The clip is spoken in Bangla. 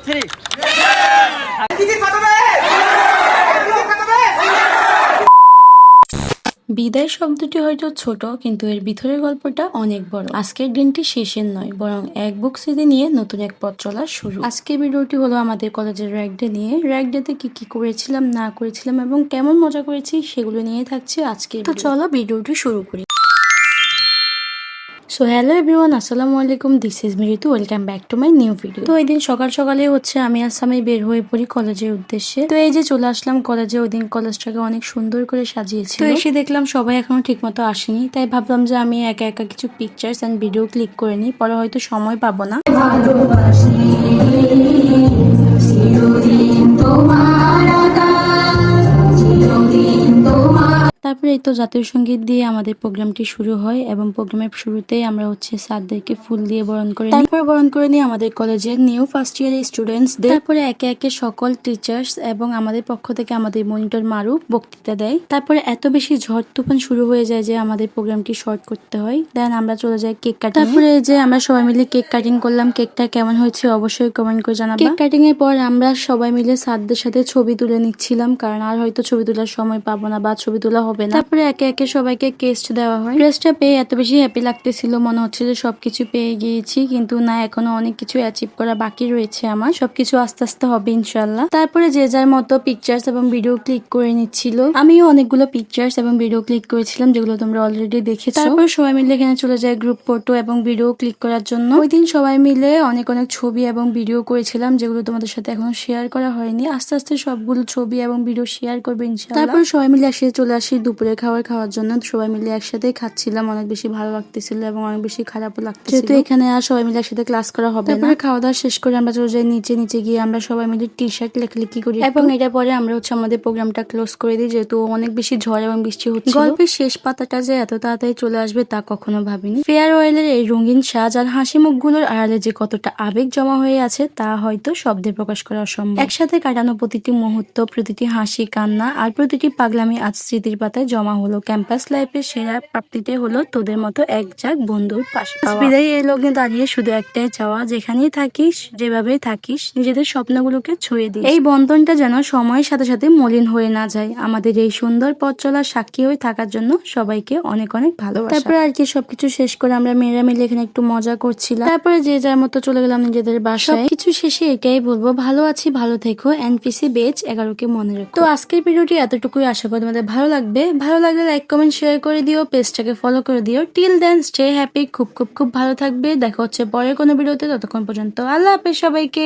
3 বিদায় শব্দটি হয়তো ছোট, কিন্তু এর ভিতরের গল্পটা অনেক বড়। আজকের দিনটি শেষের নয়, বরং এক বুক স্মৃতি নিয়ে নতুন এক পথ চলার শুরু। আজকের ভিডিওটি হলো আমাদের কলেজের র্যাগ ডে নিয়ে। র্যাগ ডেতে কি কি করেছিলাম না করেছিলাম এবং কেমন মজা করেছি সেগুলো নিয়ে থাকছে আজকে। তো চলো ভিডিওটি শুরু করি। সো হ্যালো এভরিওয়ান, আসসালামু আলাইকুম, this is me Ritu, welcome back to my new video. তো ওই দিন সকাল সকালে আমি আর সামি বের হয়ে পড়ি কলেজের উদ্দেশ্যে। তো এই যে চলে আসলাম কলেজে। ওই দিন কলেজটাকে অনেক সুন্দর করে সাজিয়েছে। তো এসে দেখলাম সবাই এখনো ঠিক মতো আসেনি, তাই ভাবলাম যে আমি একা একা কিছু পিকচার্স এন্ড ভিডিও ক্লিক করে নিই, পরে হয়তো সময় পাবো না। তারপরে এই তো জাতীয় সঙ্গীত দিয়ে আমাদের প্রোগ্রামটি শুরু হয় এবং প্রোগ্রামের শুরুতেই আমরা স্যারদেরকে ফুল দিয়ে বরণ করে নিই। তারপরে বরণ করে নিই আমাদের কলেজের নিউ ফার্স্ট ইয়ারের স্টুডেন্টসদের। তারপরে একে একে সকল টিচার্স এবং আমাদের পক্ষ থেকে আমাদের মনিটর মারু বক্তৃতা দেয়। তারপরে এত বেশি ঝড় তুফান শুরু হয়ে যায় যে আমাদের প্রোগ্রামটি শর্ট করতে হয়। দেন আমরা চলে যাই কেক কাটিং। তারপরে যে আমরা সবাই মিলে কেক কাটিং করলাম। কেকটা কেমন হয়েছে অবশ্যই কমেন্ট করে জানাবো। কেক কাটিং এর পর আমরা সবাই মিলে স্যারদের সাথে ছবি তুলে নিচ্ছিলাম, কারণ আর হয়তো ছবি তোলার সময় পাবো না বা ছবি তোলা হবে না। তারপরে একে একে সবাইকে ক্রেস্ট দেওয়া হয়। ক্রেস্টটা পেয়ে এত বেশি হ্যাপি লাগতেছিল, মনে হচ্ছে যে সবকিছু পেয়ে গিয়েছি, কিন্তু না, এখনো অনেক কিছু অ্যাচিভ করা বাকি রয়েছে আমার। সবকিছু আস্তে আস্তে হবে ইনশাল্লাহ। তারপরে যে যার মতো পিকচার্স এবং ভিডিও ক্লিক করে নিচ্ছিল। আমিও অনেকগুলো পিকচার্স এবং ভিডিও ক্লিক করেছিলাম, যেগুলো তোমরা অলরেডি দেখেছো। তারপরে সবাই মিলে এখানে চলে যায় গ্রুপ ফটো এবং ভিডিও ক্লিক করার জন্য। ওই দিন সবাই মিলে অনেক অনেক ছবি এবং ভিডিও করেছিলাম, যেগুলো তোমাদের সাথে এখনো শেয়ার করা হয়নি। আস্তে আস্তে সবগুলো ছবি এবং ভিডিও শেয়ার করবে ইনশাআল্লাহ। তারপর সবাই মিলে একসাথে চলে আসি দুপুরে খাওয়ার জন্য। সবাই মিলে একসাথে খাচ্ছিলাম, অনেক বেশি ভালো লাগতেছিল এবং অনেক বেশি খারাপও লাগতেছিল, যেহেতু এখানে আর সবাই মিলে একসাথে ক্লাস করা হবে না। তারপরে খাওয়া দাওয়া শেষ করে আমরা চলে যাই নিচে গিয়ে আমরা সবাই মিলে টি শার্ট লেখালেখি করি এবং এটা পরে আমরা আমাদের প্রোগ্রামটা ক্লোজ করে দিই, যেহেতু অনেক বেশি ঝড় এবং বৃষ্টি হচ্ছে। গল্পের শেষ পাতাটা যে এত তাড়াতাড়ি চলে আসবে তা কখনো ভাবিনি। ফেয়ারওয়েলের এই রঙিন সাজ আর হাসি মুখগুলোর আড়ালে যে কতটা আবেগ জমা হয়ে আছে তা হয়তো শব্দে প্রকাশ করা অসম্ভব। একসাথে কাটানো প্রতিটি মুহূর্ত, প্রতিটি হাসি কান্না আর প্রতিটি পাগলামি আজ স্মৃতির পাতায় জমা হলো। ক্যাম্পাস লাইফের সেরা প্রাপ্তিতে হলো তোদের মতো এক ঝাঁক বন্ধুর পাশে। বিদায় এই লগ্নে দাঁড়িয়ে শুধু একটাই চাওয়া, যেখানেই থাকিস, যেভাবেই থাকিস, নিজেদের স্বপ্নগুলোকে ছুঁয়ে দিস। এই বন্ধনটা যেন সময়ের সাথে সাথে মলিন হয়ে না যায়। আমাদের এই সুন্দর পথ চলার সাক্ষী হয়ে থাকার জন্য সবাইকে অনেক অনেক ভালোবাসা। তারপরে আর কি সবকিছু শেষ করে আমরা মেয়েরা মিলে এখানে একটু মজা করছিলাম। তারপরে যে যার মতো চলে গেলাম নিজেদের বাসায়। কিছু শেষে এটাই বলবো, ভালো আছি, ভালো থেকো, এনপিসি বেচ 11কে মনে রাখো। তো আজকের ভিডিওটি এতটুকুই, আশা করি তোমাদের ভালো লাগবে। ভালো লাগলে লাইক কমেন্ট শেয়ার করে দিও, পেজটাকে ফলো করে দিও। টিল দেন স্টে হ্যাপি, খুব খুব খুব ভালো থাকবে। দেখা হচ্ছে পরের কোনো ভিডিওতে, ততক্ষণ পর্যন্ত আল্লাহ হাফেজ সবাইকে।